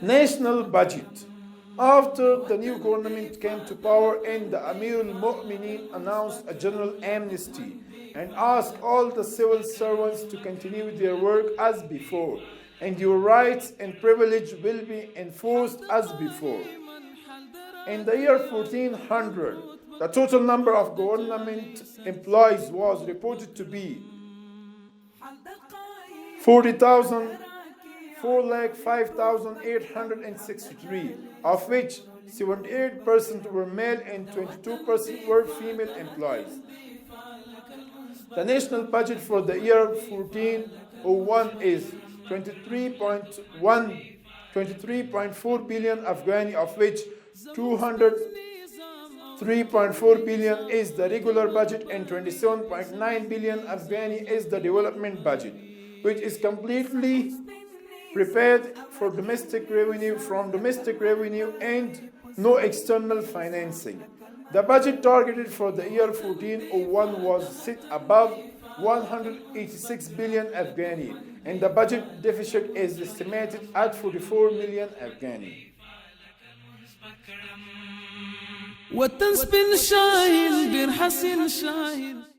National budget. After the new government came to power and the Amir al-Mu'mineen announced a general amnesty and asked all the civil servants to continue their work as before, and your rights and privilege will be enforced as before. In the year 1400, the total number of government employees was reported to be 4,05,863, of which 78% were male and 22% were female employees. The national budget for the year 1401 is 23.4 billion Afghani, of which 203.4 billion is the regular budget and 27.9 billion Afghani is the development budget, which is completely prepared for domestic revenue and no external financing. The budget targeted for the year 1401 was set above 186 billion Afghani, and the budget deficit is estimated at 44 million Afghani.